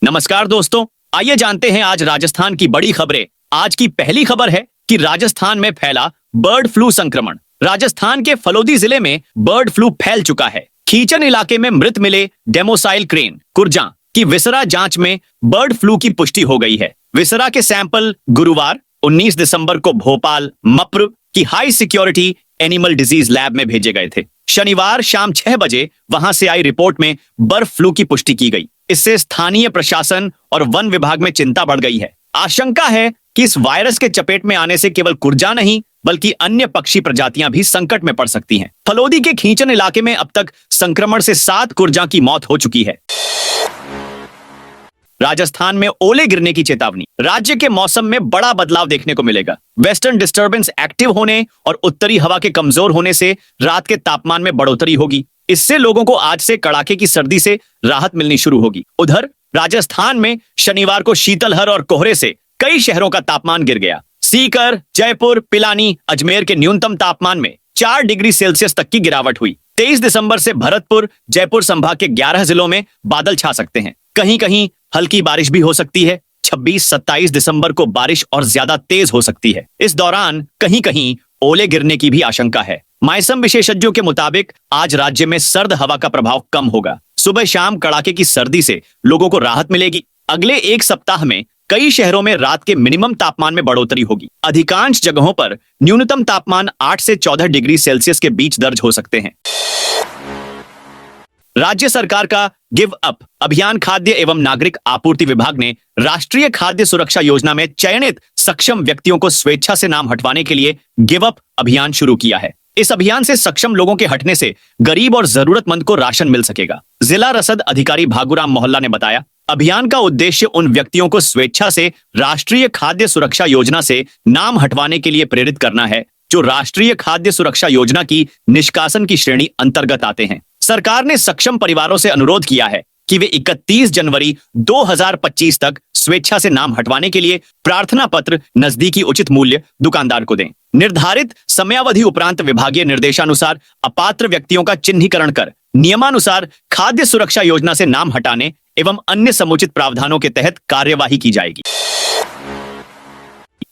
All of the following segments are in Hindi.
नमस्कार दोस्तों, आइए जानते हैं आज राजस्थान की बड़ी खबरें। आज की पहली खबर है कि राजस्थान में फैला बर्ड फ्लू संक्रमण। राजस्थान के फलोदी जिले में बर्ड फ्लू फैल चुका है। खीचन इलाके में मृत मिले डेमोसाइल क्रेन कुर्जा की विसरा जांच में बर्ड फ्लू की पुष्टि हो गई है। विसरा के सैंपल गुरुवार 19 दिसंबर को भोपाल मप्र की high security animal disease lab में भेजे गए थे। शनिवार शाम 6 बजे वहां से आई रिपोर्ट में बर्ड फ्लू की पुष्टि की गई। इससे स्थानीय प्रशासन और वन विभाग में चिंता बढ़ गई है। आशंका है कि इस वायरस के चपेट में आने से केवल कुर्जा नहीं बल्कि अन्य पक्षी प्रजातियां भी संकट में पड़ सकती हैं। फलोदी के खींचन इलाके में अब तक संक्रमण से 7 कुर्जा की मौत हो चुकी है। राजस्थान में ओले गिरने की चेतावनी। राज्य के मौसम में बड़ा बदलाव देखने को मिलेगा। वेस्टर्न डिस्टर्बेंस एक्टिव होने और उत्तरी हवा के कमजोर होने से रात के तापमान में बढ़ोतरी होगी। इससे लोगों को आज से कड़ाके की सर्दी से राहत मिलनी शुरू होगी। उधर राजस्थान में शनिवार को शीतलहर और कोहरे से कई शहरों का तापमान गिर गया। सीकर, जयपुर, पिलानी, अजमेर के न्यूनतम तापमान में 4 डिग्री सेल्सियस तक की गिरावट हुई। 23 दिसंबर से भरतपुर, जयपुर संभाग के 11 जिलों में बादल छा सकते हैं। कहीं कहीं हल्की बारिश भी हो सकती है। 26-27 दिसंबर को बारिश और ज्यादा तेज हो सकती है। इस दौरान कहीं कहीं ओले गिरने की भी आशंका है। मौसम विशेषज्ञों के मुताबिक आज राज्य में सर्द हवा का प्रभाव कम होगा। सुबह शाम कड़ाके की सर्दी से लोगों को राहत मिलेगी। अगले एक सप्ताह में कई शहरों में रात के मिनिमम तापमान में बढ़ोतरी होगी। अधिकांश जगहों पर न्यूनतम तापमान 8 से 14 डिग्री सेल्सियस के बीच दर्ज हो सकते हैं। राज्य सरकार का गिव अप अभियान खाद्य एवं नागरिक आपूर्ति विभाग ने राष्ट्रीय खाद्य सुरक्षा योजना में चयनित सक्षम व्यक्तियों को स्वेच्छा से नाम हटवाने के लिए गिव अप अभियान शुरू किया है। इस अभियान से सक्षम लोगों के हटने से गरीब और जरूरतमंद को राशन मिल सकेगा। जिला रसद अधिकारी भागुराम मोहल्ला ने बताया, अभियान का उद्देश्य उन व्यक्तियों को स्वेच्छा से राष्ट्रीय खाद्य सुरक्षा योजना से नाम हटवाने के लिए प्रेरित करना है जो राष्ट्रीय खाद्य सुरक्षा योजना की निष्कासन की श्रेणी अंतर्गत आते हैं। सरकार ने सक्षम परिवारों से अनुरोध किया है कि वे 31 जनवरी 2025 तक स्वेच्छा से नाम हटवाने के लिए प्रार्थना पत्र नजदीकी उचित मूल्य दुकानदार को दें। निर्धारित समयावधि उपरांत विभागीय निर्देशानुसार अपात्र व्यक्तियों का चिन्हीकरण कर नियमानुसार खाद्य सुरक्षा योजना से नाम हटाने एवं अन्य समुचित प्रावधानों के तहत कार्यवाही की जाएगी।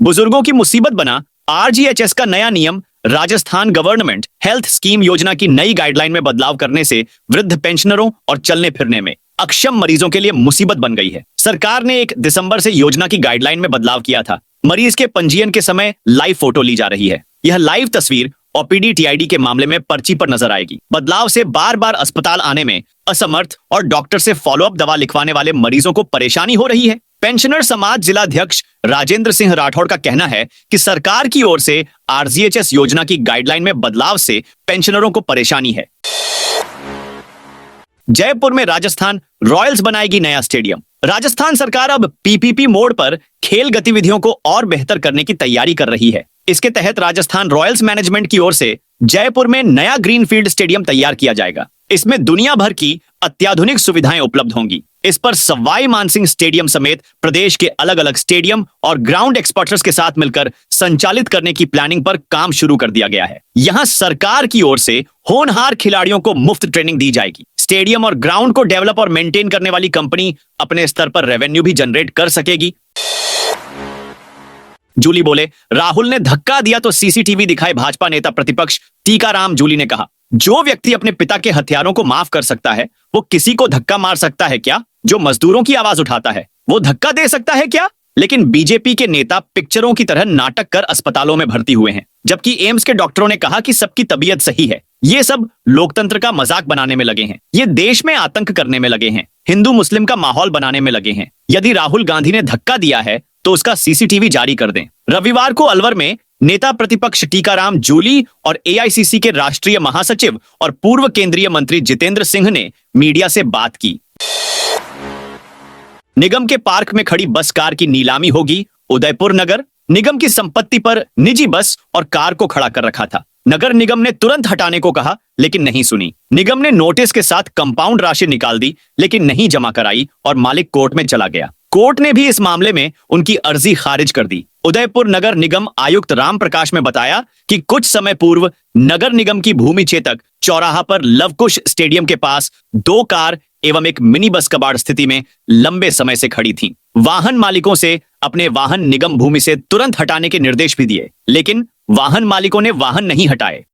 बुजुर्गों की मुसीबत बना आरजीएचएस का नया नियम। राजस्थान गवर्नमेंट हेल्थ स्कीम योजना की नई गाइडलाइन में बदलाव करने से वृद्ध पेंशनरों और चलने फिरने में अक्षम मरीजों के लिए मुसीबत बन गई है। सरकार ने 1 दिसंबर से योजना की गाइडलाइन में बदलाव किया था। मरीज के पंजीयन के समय लाइव फोटो ली जा रही है। यह लाइव तस्वीर ओपीडी टीआईडी के मामले में पर्ची पर नजर आएगी। बदलाव से बार बार अस्पताल आने में असमर्थ और डॉक्टर से फॉलोअप दवा लिखवाने वाले मरीजों को परेशानी हो रही है। पेंशनर समाज जिलाध्यक्ष राजेंद्र सिंह राठौड़ का कहना है कि सरकार की ओर से आरजीएचएस योजना की गाइडलाइन में बदलाव से पेंशनरों को परेशानी है। जयपुर में राजस्थान रॉयल्स बनाएगी नया स्टेडियम। राजस्थान सरकार अब पीपीपी मोड पर खेल गतिविधियों को और बेहतर करने की तैयारी कर रही है। इसके तहत राजस्थान रॉयल्स मैनेजमेंट की ओर से जयपुर में नया ग्रीनफील्ड स्टेडियम तैयार किया जाएगा। इसमें दुनिया भर की अत्याधुनिक सुविधाएं उपलब्ध होंगी। इस पर सवाई मानसिंह स्टेडियम समेत प्रदेश के अलग अलग स्टेडियम और ग्राउंड एक्सपर्ट्स के साथ मिलकर संचालित करने की प्लानिंग पर काम शुरू कर दिया गया है। यहां सरकार की ओर से होनहार खिलाड़ियों को मुफ्त ट्रेनिंग दी जाएगी। स्टेडियम और ग्राउंड को डेवलप और मेंटेन करने वाली कंपनी अपने स्तर पर रेवेन्यू भी जनरेट कर सकेगी। जूली बोले, राहुल ने धक्का दिया तो सीसीटीवी दिखाए। भाजपा नेता प्रतिपक्ष टीकाराम जूली ने कहा, जो व्यक्ति अपने पिता के हथियारों को माफ कर सकता है वो किसी को धक्का मार सकता है क्या? जो मजदूरों की आवाज उठाता है वो धक्का दे सकता है क्या? लेकिन बीजेपी के नेता पिक्चरों की तरह नाटक कर अस्पतालों में भर्ती हुए हैं, जबकि एम्स के डॉक्टरों ने कहा कि सबकी तबीयत सही है। ये सब लोकतंत्र का मजाक बनाने में लगे हैं। ये देश में आतंक करने में लगे हैं। हिंदू मुस्लिम का माहौल बनाने में लगे हैं। यदि राहुल गांधी ने धक्का दिया है तो उसका सीसीटीवी जारी कर दें। रविवार को अलवर में नेता प्रतिपक्ष टीकाराम जूली और एआईसीसी के राष्ट्रीय महासचिव और पूर्व केंद्रीय मंत्री जितेंद्र सिंह ने मीडिया से बात की। निगम के पार्क में खड़ी बस कार की नीलामी होगी। उदयपुर नगर निगम की संपत्ति पर निजी बस और कार को खड़ा कर रखा था। नगर निगम ने तुरंत हटाने को कहा लेकिन नहीं सुनी। निगम ने नोटिस के साथ कंपाउंड राशि निकाल दी लेकिन नहीं जमा कराई और मालिक कोर्ट में चला गया। कोर्ट ने भी इस मामले में उनकी अर्जी खारिज कर दी। उदयपुर नगर निगम आयुक्त राम प्रकाश ने बताया कि कुछ समय पूर्व नगर निगम की भूमि चेतक चौराहा पर लवकुश स्टेडियम के पास 2 कार एवं एक मिनी बस कबाड़ स्थिति में लंबे समय से खड़ी थीं। वाहन मालिकों से अपने वाहन निगम भूमि से तुरंत हटाने के निर्देश भी दिए, लेकिन वाहन मालिकों ने वाहन नहीं हटाए।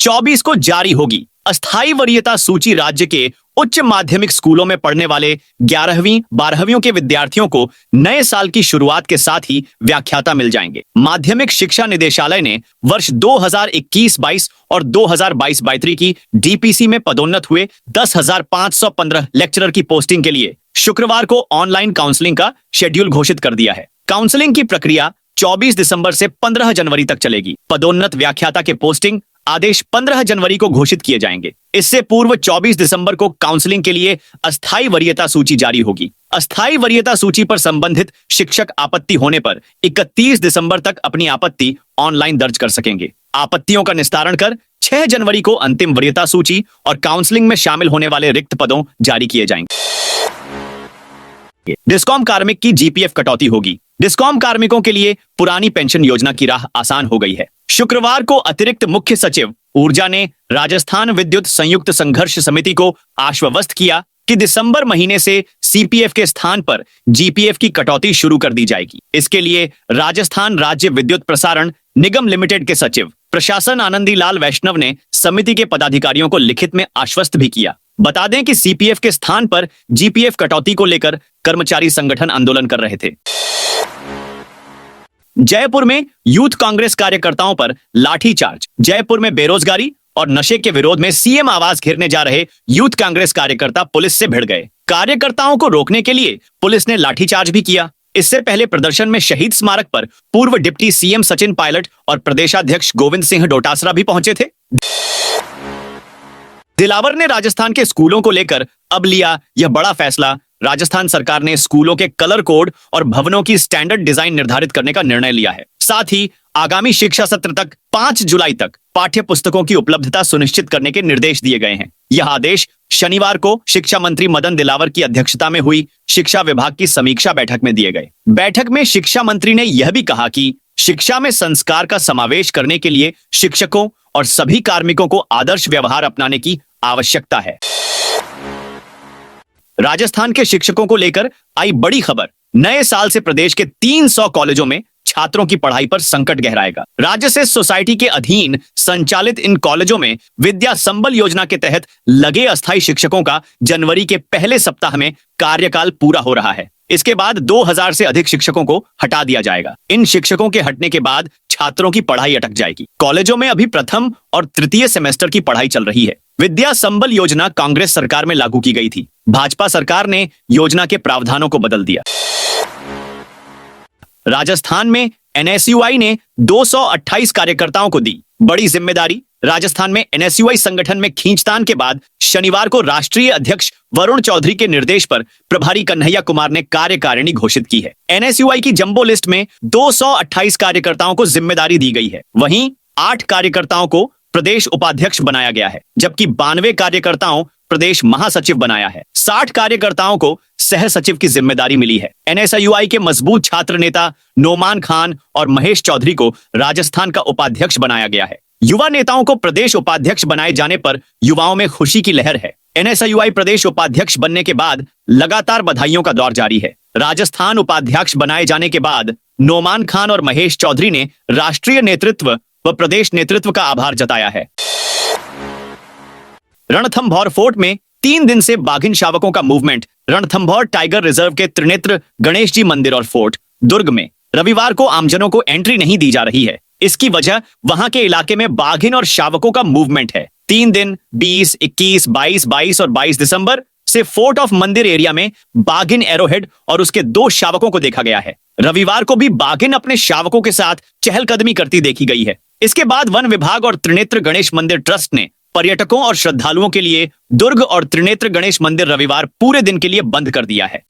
24 को जारी होगी अस्थायी वरीयता सूची। राज्य के उच्च माध्यमिक स्कूलों में पढ़ने वाले 11वीं 12वीं के विद्यार्थियों को नए साल की शुरुआत के साथ ही व्याख्याता मिल जाएंगे। माध्यमिक शिक्षा निदेशालय ने वर्ष 2021-22 और 2022-23 की डीपीसी में पदोन्नत हुए 10,515 लेक्चरर की पोस्टिंग के लिए शुक्रवार को ऑनलाइन काउंसलिंग का शेड्यूल घोषित कर दिया है। काउंसलिंग की प्रक्रिया 24 दिसंबर से 15 जनवरी तक चलेगी। पदोन्नत व्याख्याता के पोस्टिंग आदेश 15 जनवरी को घोषित किए जाएंगे। इससे पूर्व 24 दिसंबर को काउंसलिंग के लिए अस्थायी वरीयता सूची जारी होगी। अस्थायी वरीयता सूची पर संबंधित शिक्षक आपत्ति होने पर 31 दिसंबर तक अपनी आपत्ति ऑनलाइन दर्ज कर सकेंगे। आपत्तियों का निस्तारण कर 6 जनवरी को अंतिम वरीयता सूची और काउंसलिंग में शामिल होने वाले रिक्त पदों जारी किए जाएंगे। डिस्कॉम कार्मिक की जीपीएफ कटौती होगी। डिस्कॉम कार्मिकों के लिए पुरानी पेंशन योजना की राह आसान हो गई है। शुक्रवार को अतिरिक्त मुख्य सचिव ऊर्जा ने राजस्थान विद्युत संयुक्त संघर्ष समिति को आश्वस्त किया कि दिसंबर महीने से सीपीएफ के स्थान पर जीपीएफ की कटौती शुरू कर दी जाएगी। इसके लिए राजस्थान राज्य विद्युत प्रसारण निगम लिमिटेड के सचिव प्रशासन आनंदी लाल वैष्णव ने समिति के पदाधिकारियों को लिखित में आश्वस्त भी किया। बता दें कि सीपीएफ के स्थान पर जीपीएफ कटौती को लेकर कर्मचारी संगठन आंदोलन कर रहे थे। जयपुर में यूथ कांग्रेस कार्यकर्ताओं पर लाठीचार्ज। जयपुर में बेरोजगारी और नशे के विरोध में सीएम आवास घेरने जा रहे यूथ कांग्रेस कार्यकर्ता पुलिस से भिड़ गए। कार्यकर्ताओं को रोकने के लिए पुलिस ने लाठीचार्ज भी किया। इससे पहले प्रदर्शन में शहीद स्मारक पर पूर्व डिप्टी सीएम सचिन पायलट और प्रदेशाध्यक्ष गोविंद सिंह डोटासरा भी पहुंचे थे। दिलावर ने राजस्थान के स्कूलों को लेकर अब लिया यह बड़ा फैसला। राजस्थान सरकार ने स्कूलों के कलर कोड और भवनों की स्टैंडर्ड डिजाइन निर्धारित करने का निर्णय लिया है। साथ ही आगामी शिक्षा सत्र तक 5 जुलाई तक पाठ्य पुस्तकों की उपलब्धता सुनिश्चित करने के निर्देश दिए गए हैं। यह आदेश शनिवार को शिक्षा मंत्री मदन दिलावर की अध्यक्षता में हुई शिक्षा विभाग की समीक्षा बैठक में दिए गए। बैठक में शिक्षा मंत्री ने यह भी कहा कि शिक्षा में संस्कार का समावेश करने के लिए शिक्षकों और सभी कार्मिकों को आदर्श व्यवहार अपनाने की आवश्यकता है। राजस्थान के शिक्षकों को लेकर आई बड़ी खबर। नए साल से प्रदेश के 300 कॉलेजों में छात्रों की पढ़ाई पर संकट गहराएगा। राज्य से सोसाइटी के अधीन संचालित इन कॉलेजों में विद्या संबल योजना के तहत लगे अस्थायी शिक्षकों का जनवरी के पहले सप्ताह में कार्यकाल पूरा हो रहा है। इसके बाद 2000 से अधिक शिक्षकों को हटा दिया जाएगा। इन शिक्षकों के हटने के बाद छात्रों की पढ़ाई अटक जाएगी। कॉलेजों में अभी प्रथम और तृतीय सेमेस्टर की पढ़ाई चल रही है। विद्या संबल योजना कांग्रेस सरकार में लागू की गई थी। भाजपा सरकार ने योजना के प्रावधानों को बदल दिया। राजस्थान में एनएसयूआई ने 228 कार्यकर्ताओं को दी बड़ी जिम्मेदारी। राजस्थान में एनएसयूआई संगठन में खींचतान के बाद शनिवार को राष्ट्रीय अध्यक्ष वरुण चौधरी के निर्देश पर प्रभारी कन्हैया कुमार ने कार्यकारिणी घोषित की है। एनएसयूआई की जंबो लिस्ट में 228 कार्यकर्ताओं को जिम्मेदारी दी गई है। वहीं 8 कार्यकर्ताओं को प्रदेश उपाध्यक्ष बनाया गया है, जबकि 92 कार्यकर्ताओं प्रदेश महासचिव बनाया है। 60 कार्यकर्ताओं को सह सचिव की जिम्मेदारी मिली है। एनएसयूआई के मजबूत छात्र नेता नोमान खान और महेश चौधरी को राजस्थान का उपाध्यक्ष बनाया गया है। युवा नेताओं को प्रदेश उपाध्यक्ष बनाए जाने पर युवाओं में खुशी की लहर है। एनएसयूआई प्रदेश उपाध्यक्ष बनने के बाद लगातार बधाइयों का दौर जारी है। राजस्थान उपाध्यक्ष बनाए जाने के बाद नोमान खान और महेश चौधरी ने राष्ट्रीय नेतृत्व व प्रदेश नेतृत्व का आभार जताया है। रणथंभौर फोर्ट में 3 दिन से बाघिन शावकों का मूवमेंट। रणथंभौर टाइगर रिजर्व के त्रिनेत्र गणेश जी मंदिर और फोर्ट दुर्ग में रविवार को आमजनों को एंट्री नहीं दी जा रही है। इसकी वजह वहां के इलाके में बाघिन और शावकों का मूवमेंट है। 3 दिन 20, 21, 22 और 22 दिसंबर से फोर्ट ऑफ मंदिर एरिया में बाघिन एरोहेड और उसके 2 शावकों को देखा गया है। रविवार को भी बाघिन अपने शावकों के साथ चहलकदमी करती देखी गई है। इसके बाद वन विभाग और त्रिनेत्र गणेश मंदिर ट्रस्ट ने पर्यटकों और श्रद्धालुओं के लिए दुर्ग और त्रिनेत्र गणेश मंदिर रविवार पूरे दिन के लिए बंद कर दिया है।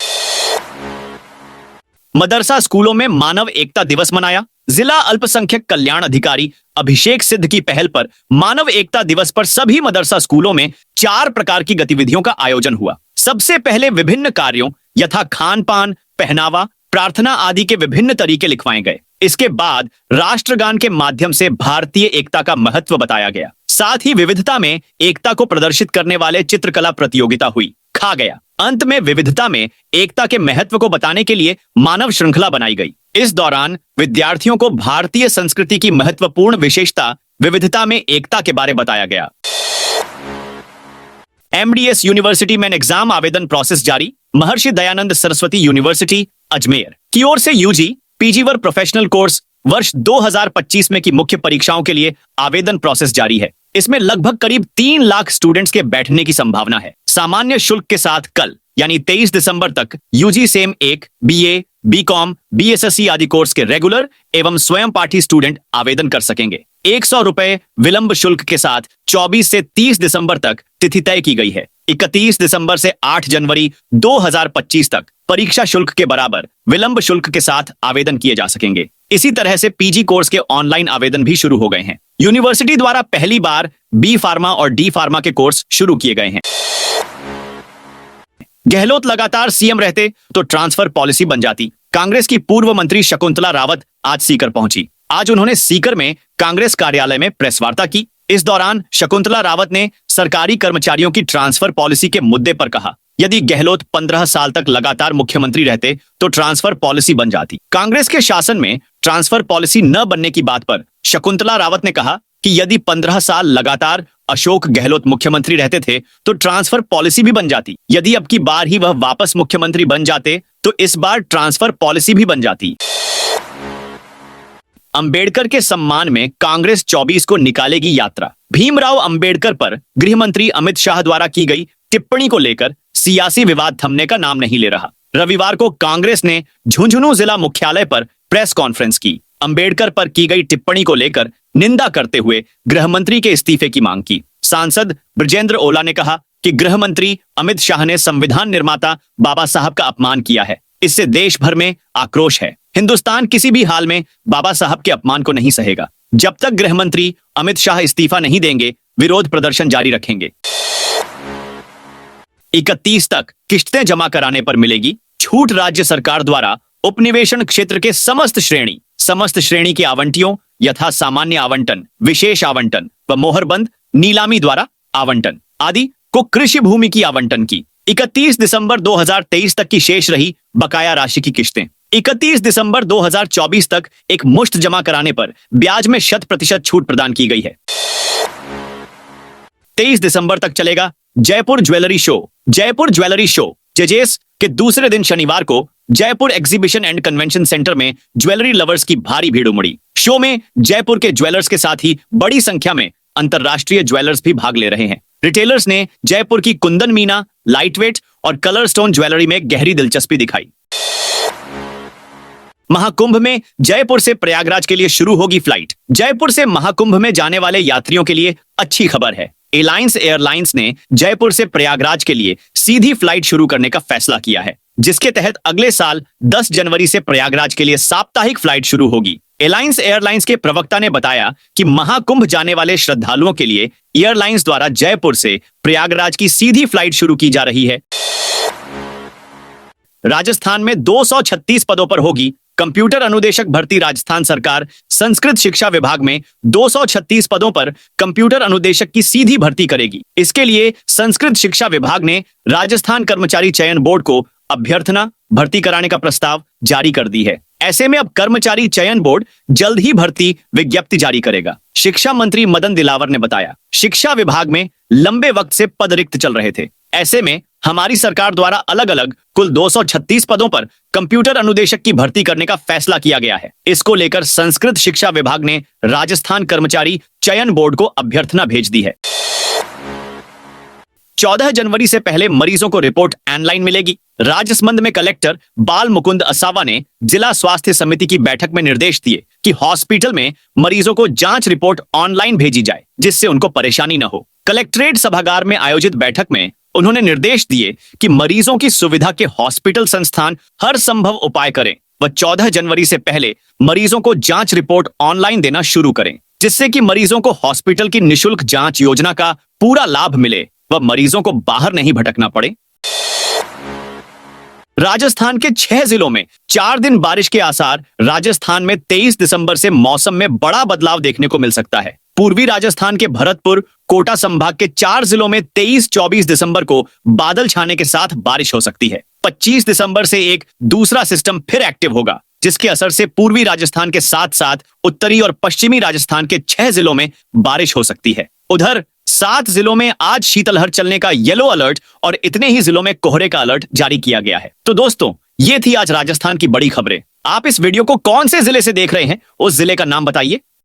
मदरसा स्कूलों में मानव एकता दिवस मनाया। जिला अल्पसंख्यक कल्याण अधिकारी अभिषेक सिद्ध की पहल पर मानव एकता दिवस पर सभी मदरसा स्कूलों में 4 प्रकार की गतिविधियों का आयोजन हुआ। सबसे पहले विभिन्न कार्यों यथा खान पान, पहनावा, प्रार्थना आदि के विभिन्न तरीके लिखवाए गए। इसके बाद राष्ट्रगान के माध्यम से भारतीय एकता का महत्व बताया गया। साथ ही विविधता में एकता को प्रदर्शित करने वाले चित्रकला प्रतियोगिता हुई। खा गया। अंत में विविधता में एकता के महत्व को बताने के लिए मानव श्रृंखला बनाई गई। इस दौरान विद्यार्थियों को भारतीय संस्कृति की महत्वपूर्ण विशेषता विविधता में एकता के बारे बताया गया। एमडीएस यूनिवर्सिटी में एग्जाम आवेदन प्रोसेस जारी। महर्षि दयानंद सरस्वती यूनिवर्सिटी अजमेर की ओर से यूजी पीजी वर्ग प्रोफेशनल कोर्स वर्ष 2025 में की मुख्य परीक्षाओं के लिए आवेदन प्रोसेस जारी है। इसमें लगभग करीब 3 लाख स्टूडेंट्स के बैठने की संभावना है। सामान्य शुल्क के साथ कल यानी 23 दिसंबर तक UG sem 1, BA, BCom, BSc आदि कोर्स के रेगुलर एवं स्वयं पाठी स्टूडेंट आवेदन कर सकेंगे। 100 रुपए विलंब शुल्क के साथ 24 से 30 दिसंबर तक तिथि तय की गई है। 31 दिसंबर से 8 जनवरी 2025 तक परीक्षा शुल्क के बराबर विलंब शुल्क के साथ आवेदन किए जा सकेंगे। इसी तरह से पीजी कोर्स के ऑनलाइन आवेदन भी शुरू हो गए हैं। यूनिवर्सिटी द्वारा पहली बार बी फार्मा और डी फार्मा के कोर्स शुरू किए गए हैं। गहलोत लगातार सीएम रहते तो ट्रांसफर पॉलिसी बन जाती। कांग्रेस की पूर्व मंत्री शकुंतला रावत आज सीकर पहुंची। आज उन्होंने सीकर में कांग्रेस कार्यालय में प्रेस वार्ता की। इस दौरान शकुंतला रावत ने सरकारी कर्मचारियों की ट्रांसफर पॉलिसी के मुद्दे पर कहा, यदि गहलोत 15 साल तक लगातार मुख्यमंत्री रहते तो ट्रांसफर पॉलिसी बन जाती। कांग्रेस के शासन में ट्रांसफर पॉलिसी न बनने की बात पर शकुंतला रावत ने कहा कि यदि 15 साल लगातार अशोक गहलोत मुख्यमंत्री रहते थे तो ट्रांसफर पॉलिसी भी बन जाती। यदि अब की बार ही वह वापस मुख्यमंत्री बन जाते तो इस बार ट्रांसफर पॉलिसी भी बन जाती। अंबेडकर के सम्मान में कांग्रेस 24 को निकालेगी यात्रा। भीमराव अंबेडकर पर गृह मंत्री अमित शाह द्वारा की गई टिप्पणी को लेकर सियासी विवाद थमने का नाम नहीं ले रहा। रविवार को कांग्रेस ने झुंझुनू जिला मुख्यालय पर प्रेस कॉन्फ्रेंस की। अंबेडकर पर की गई टिप्पणी को लेकर निंदा करते हुए गृह मंत्री के इस्तीफे की मांग की। सांसद ब्रजेंद्र ओला ने कहा कि गृह मंत्री अमित शाह ने संविधान निर्माता बाबा साहब का अपमान किया है। इससे देश भर में आक्रोश है। हिंदुस्तान किसी भी हाल में बाबा साहब के अपमान को नहीं सहेगा। जब तक गृह मंत्री अमित शाह इस्तीफा नहीं देंगे, विरोध प्रदर्शन जारी रखेंगे। 31 तक किश्तें जमा कराने पर मिलेगी छूट। राज्य सरकार द्वारा उपनिवेशन क्षेत्र के समस्त श्रेणी के आवंटियों यथा सामान्य आवंटन, विशेष आवंटन व मोहरबंद नीलामी द्वारा आवंटन आदि को कृषि भूमि की आवंटन की 31 दिसंबर 2023 तक की शेष रही बकाया राशि की किश्तें 31 दिसंबर 2024 तक एक मुश्त जमा कराने पर ब्याज में 100% छूट प्रदान की गई है। 23 दिसंबर तक चलेगा Jaipur jewellery show. Jaipur jewellery show JJS के दूसरे दिन शनिवार को Jaipur exhibition and convention centre में ज्वेलरी लवर्स की भारी भीड़ उमड़ी। शो में जयपुर के ज्वेलर्स के साथ ही बड़ी संख्या में अंतरराष्ट्रीय ज्वेलर्स भी भाग ले रहे हैं। रिटेलर्स ने जयपुर की कुंदन मीना, लाइटवेट और कलर स्टोन ज्वेलरी में गहरी दिलचस्पी दिखाई। महाकुंभ में जयपुर से प्रयागराज के लिए शुरू होगी फ्लाइट। जयपुर से महाकुंभ में जाने वाले यात्रियों के लिए अच्छी खबर है। एलायंस एयरलाइंस ने जयपुर से प्रयागराज के लिए सीधी फ्लाइट शुरू करने का फैसला किया है, जिसके तहत अगले साल 10 जनवरी से प्रयागराज के लिए साप्ताहिक फ्लाइट शुरू होगी। एलायंस एयरलाइंस के प्रवक्ता ने बताया कि महाकुंभ जाने वाले श्रद्धालुओं के लिए एयरलाइंस द्वारा जयपुर से प्रयागराज की सीधी फ्लाइट शुरू की जा रही है। राजस्थान में 236 पदों पर होगी कंप्यूटर अनुदेशक भर्ती। राजस्थान सरकार संस्कृत शिक्षा विभाग में 236 पदों पर कंप्यूटर अनुदेशक की सीधी भर्ती करेगी। इसके लिए संस्कृत शिक्षा विभाग ने राजस्थान कर्मचारी चयन बोर्ड को अभ्यर्थना भर्ती कराने का प्रस्ताव जारी कर दी है। ऐसे में अब कर्मचारी चयन बोर्ड जल्द ही भर्ती विज्ञप्ति जारी करेगा। शिक्षा मंत्री मदन दिलावर ने बताया, शिक्षा विभाग में लंबे वक्त से पद रिक्त चल रहे थे। ऐसे में हमारी सरकार द्वारा अलग अलग कुल 236 पदों पर कंप्यूटर अनुदेशक की भर्ती करने का फैसला किया गया है। इसको लेकर संस्कृत शिक्षा विभाग ने राजस्थान कर्मचारी चयन बोर्ड को अभ्यर्थना भेज दी है। 14 जनवरी से पहले मरीजों को रिपोर्ट ऑनलाइन मिलेगी। राजसमंद में कलेक्टर बाल मुकुंद असावा ने जिला स्वास्थ्य समिति की बैठक में निर्देश दिए कि हॉस्पिटल में मरीजों को जांच रिपोर्ट ऑनलाइन भेजी जाए, जिससे उनको परेशानी न हो। कलेक्ट्रेट सभागार में आयोजित बैठक में उन्होंने निर्देश दिए कि मरीजों की सुविधा के हॉस्पिटल संस्थान हर संभव उपाय करें व 14 जनवरी से पहले मरीजों को जांच रिपोर्ट ऑनलाइन देना शुरू करें, जिससे कि मरीजों को हॉस्पिटल की निःशुल्क जांच योजना का पूरा लाभ मिले व मरीजों को बाहर नहीं भटकना पड़े। राजस्थान के 6 जिलों में 4 दिन बारिश के आसार। राजस्थान में 23 दिसंबर से मौसम में बड़ा बदलाव देखने को मिल सकता है। पूर्वी राजस्थान के भरतपुर, कोटा संभाग के 4 जिलों में 23-24 दिसंबर को बादल छाने के साथ बारिश हो सकती है। 25 दिसंबर से एक दूसरा सिस्टम फिर एक्टिव होगा, जिसके असर से पूर्वी राजस्थान के साथ साथ उत्तरी और पश्चिमी राजस्थान के 6 जिलों में बारिश हो सकती है। उधर 7 जिलों में आज शीतलहर चलने का येलो अलर्ट और इतने ही जिलों में कोहरे का अलर्ट जारी किया गया है। तो दोस्तों, ये थी आज राजस्थान की बड़ी खबरें। आप इस वीडियो को कौन से जिले से देख रहे हैं, उस जिले का नाम बताइए